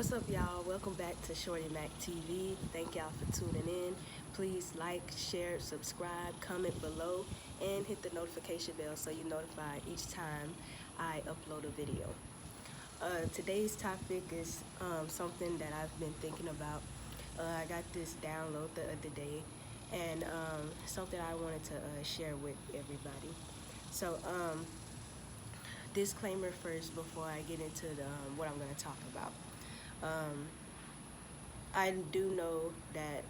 What's up, y'all? Welcome back to Shorty Mac TV. Thank y'all for tuning in. Please like, share, subscribe, comment below, and hit the notification bell so you're notified each time I upload a video. Today's topic is something that I've been thinking about. I got this download the other day, and something I wanted to share with everybody. So, disclaimer first before I get into what I'm going to talk about. I do know that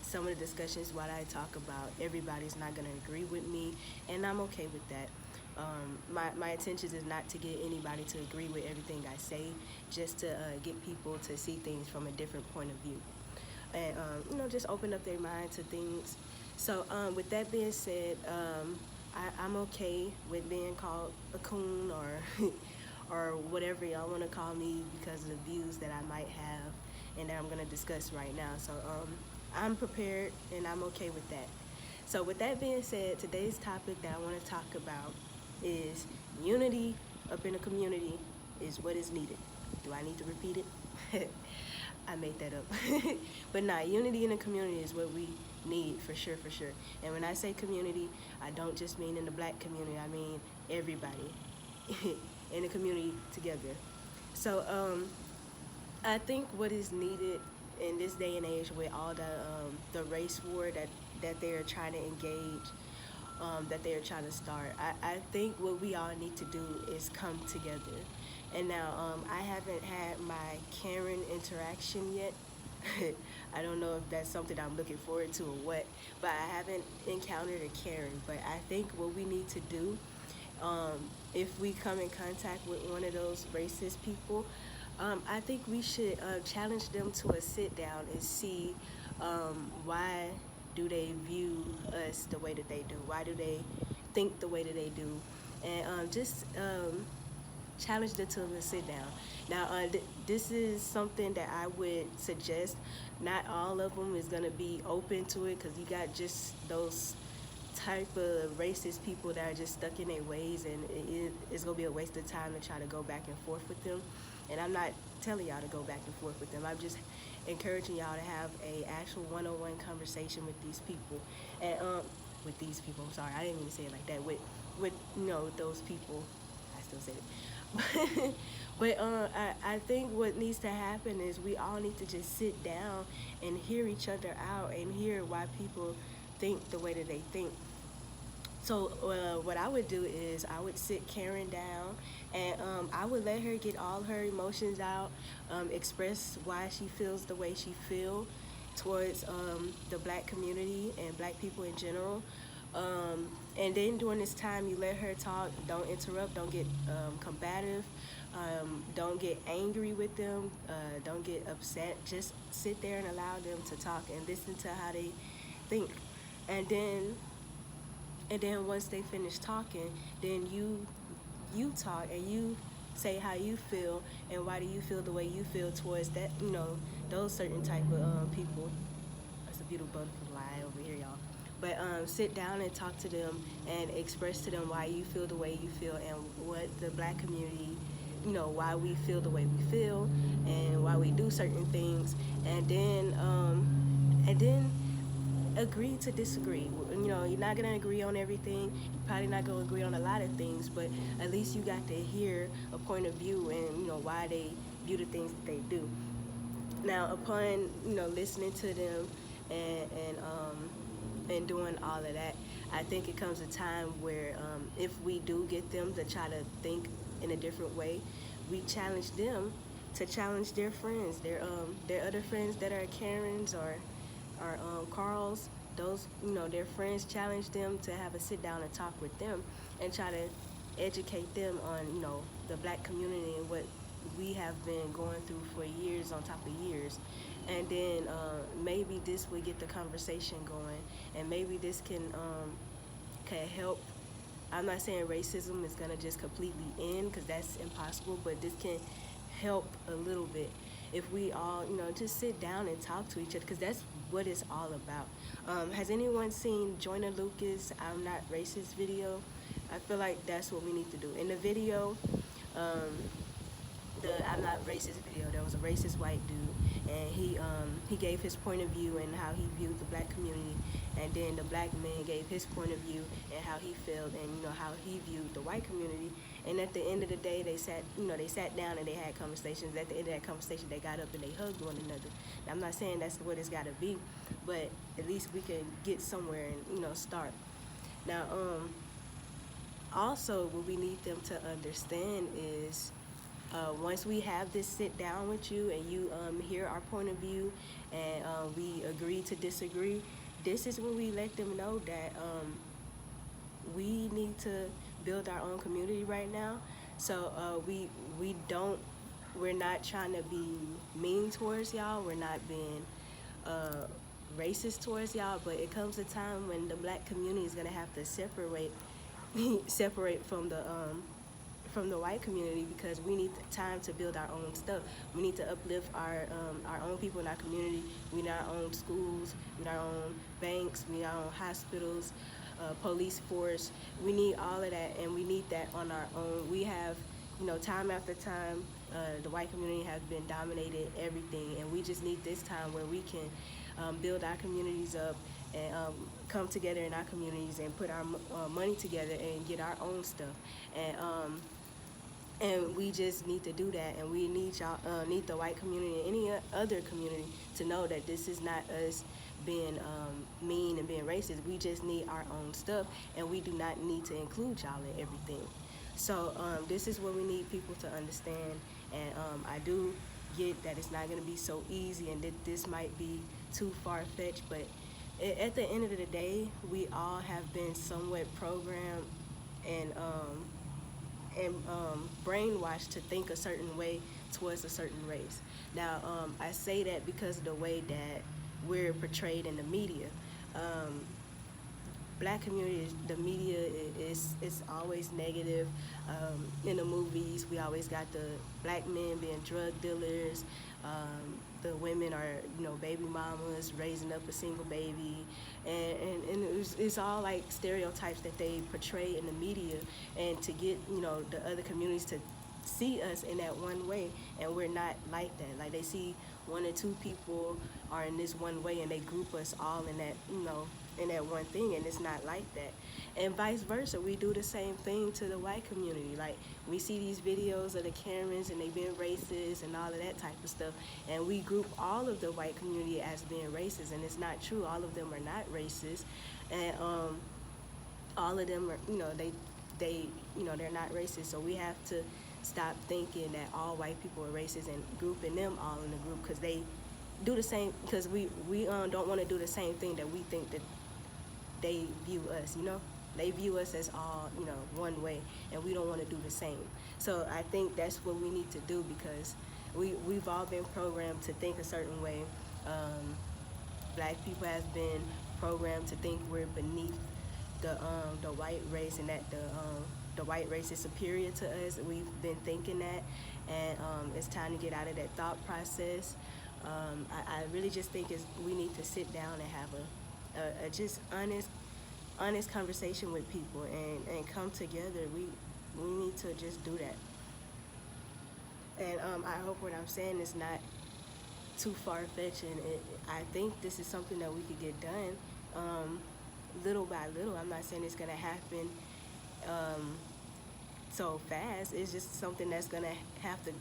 some of the discussions what I talk about, everybody's not going to agree with me, and I'm okay with that. My intentions is not to get anybody to agree with everything I say, just to get people to see things from a different point of view, and just open up their mind to things. So with that being said, I'm okay with being called a coon or or whatever y'all want to call me because of the views that I might have and that I'm going to discuss right now. So I'm prepared and I'm okay with that. So with that being said, today's topic that I want to talk about is unity up in the community is what is needed. Do I need to repeat it? I made that up. But nah, unity in the community is what we need for sure, for sure. And when I say community, I don't just mean in the black community, I mean everybody in the community together. So I think what is needed in this day and age with all the race war that they're trying to engage, that they're trying to start, I think what we all need to do is come together. And now I haven't had my Karen interaction yet. I don't know if that's something I'm looking forward to or what, but I haven't encountered a Karen. But I think what we need to do, if we come in contact with one of those racist people, I think we should challenge them to a sit down and see why do they view us the way that they do? Why do they think the way that they do? And just challenge them to a sit down. Now, this is something that I would suggest. Not all of them is going to be open to it because you got just those type of racist people that are just stuck in their ways, and it's going to be a waste of time to try to go back and forth with them. And I'm not telling y'all to go back and forth with them. I'm just encouraging y'all to have a actual one-on-one conversation with these people. And with these people, I'm sorry, I didn't mean to say it like that. With those people, I still say it. But I think what needs to happen is we all need to just sit down and hear each other out and hear why people think the way that they think. So what I would do is I would sit Karen down and I would let her get all her emotions out, express why she feels the way she feels towards the black community and black people in general. And then during this time, you let her talk. Don't interrupt. Don't get combative. Don't get angry with them. Don't get upset. Just sit there and allow them to talk and listen to how they think. And then once they finish talking, then you talk and you say how you feel and why do you feel the way you feel towards that, those certain type of people. That's a beautiful butterfly over here, y'all. But sit down and talk to them and express to them why you feel the way you feel and what the black community, why we feel the way we feel and why we do certain things. And then agree to disagree. You're not gonna agree on everything. You're probably not gonna agree on a lot of things, but at least you got to hear a point of view and why they view the things that they do. Now, upon listening to them and doing all of that, I think it comes a time where if we do get them to try to think in a different way, we challenge them to challenge their friends, their other friends that are Karens or Carls. Those their friends, challenge them to have a sit down and talk with them and try to educate them on the black community and what we have been going through for years on top of years. And then maybe this will get the conversation going, and maybe this can help. I'm not saying racism is gonna just completely end because that's impossible, but this can help a little bit if we all just sit down and talk to each other, because that's what it's all about. Has anyone seen Joyner Lucas I'm Not Racist video? I feel like that's what we need to do in the video. the I'm not racist video, there was a racist white dude, and he gave his point of view and how he viewed the black community, and then the black man gave his point of view and how he felt, and how he viewed the white community. And at the end of the day, they sat down and they had conversations. At the end of that conversation, they got up and they hugged one another. Now, I'm not saying that's what it's got to be, but at least we can get somewhere and start. Now, also what we need them to understand is, once we have this sit down with you and you hear our point of view, and we agree to disagree, this is when we let them know that we need to build our own community right now. So we're not trying to be mean towards y'all. We're not being racist towards y'all, but it comes a time when the black community is gonna have to separate from the white community, because we need time to build our own stuff. We need to uplift our own people in our community. We need our own schools, we need our own banks, we need our own hospitals, police force. We need all of that, and we need that on our own. We have, time after time, the white community has been dominated everything, and we just need this time where we can build our communities up and come together in our communities and put our money together and get our own stuff. And we just need to do that, and we need y'all, need the white community and any other community to know that this is not us being mean and being racist. We just need our own stuff, and we do not need to include y'all in everything. So this is what we need people to understand, and I do get that it's not going to be so easy, and that this might be too far-fetched, but at the end of the day, we all have been somewhat programmed and brainwashed to think a certain way towards a certain race. Now, I say that because of the way that we're portrayed in the media. Black community, the media is always negative. In the movies, we always got the black men being drug dealers. The women are, baby mamas raising up a single baby, and it's all like stereotypes that they portray in the media, and to get the other communities to see us in that one way, and we're not like that. Like, they see one or two people are in this one way, and they group us all in that in that one thing, and it's not like that. And vice versa, we do the same thing to the white community. Like, we see these videos of the Karens and they being racist and all of that type of stuff, and we group all of the white community as being racist, and it's not true. All of them are not racist, and all of them are, they're not racist. So we have to stop thinking that all white people are racist and grouping them all in the group, because they do the same, because we don't want to do the same thing that we think that they view us. They view us as all one way, and we don't want to do the same. So I think that's what we need to do, because we've all been programmed to think a certain way. Black people have been programmed to think we're beneath the white race, and that the white race is superior to us. We've been thinking that, and it's time to get out of that thought process. I really just think we need to sit down and have a just honest conversation with people, and come together. We need to just do that. And I hope what I'm saying is not too far-fetched, and I think this is something that we could get done little by little. I'm not saying it's going to happen so fast. It's just something that's going to have to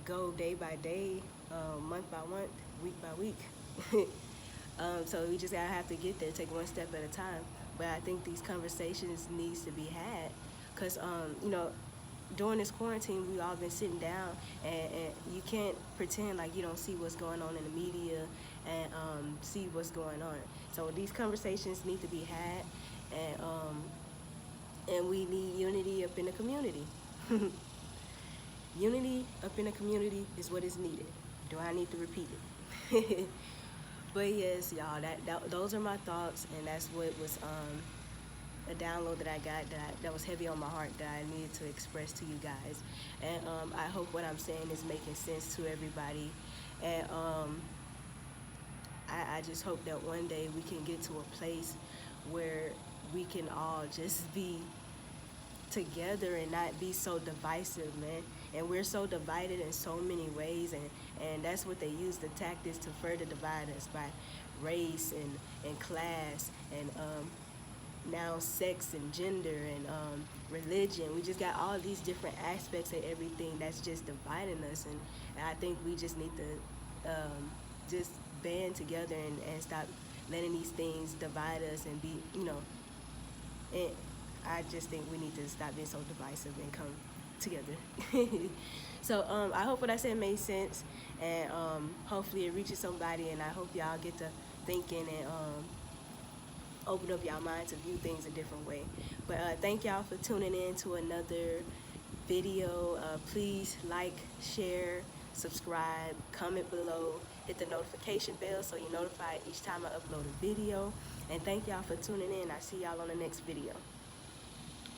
go day by day, month by month, week by week. So we just gotta have to get there, take one step at a time. But I think these conversations needs to be had, because during this quarantine, we all been sitting down, and you can't pretend like you don't see what's going on in the media, and see what's going on. So these conversations need to be had, and we need unity up in the community. Unity up in the community is what is needed. Do I need to repeat it? But yes, y'all, those are my thoughts, and that's what was a download that I got that was heavy on my heart, that I needed to express to you guys. And I hope what I'm saying is making sense to everybody. And I just hope that one day we can get to a place where we can all just be together and not be so divisive, man. And we're so divided in so many ways, and that's what they use, the tactics to further divide us by race and class and now sex and gender and religion. We just got all these different aspects of everything that's just dividing us, and I think we just need to just band together and stop letting these things divide us and be, and I just think we need to stop being so divisive and come together. So I hope what I said made sense, and hopefully it reaches somebody, and I hope y'all get to thinking and open up y'all mind to view things a different way. But thank y'all for tuning in to another video. Please like, share, subscribe, comment below, hit the notification bell so you're notified each time I upload a video. And thank y'all for tuning in. I see y'all on the next video.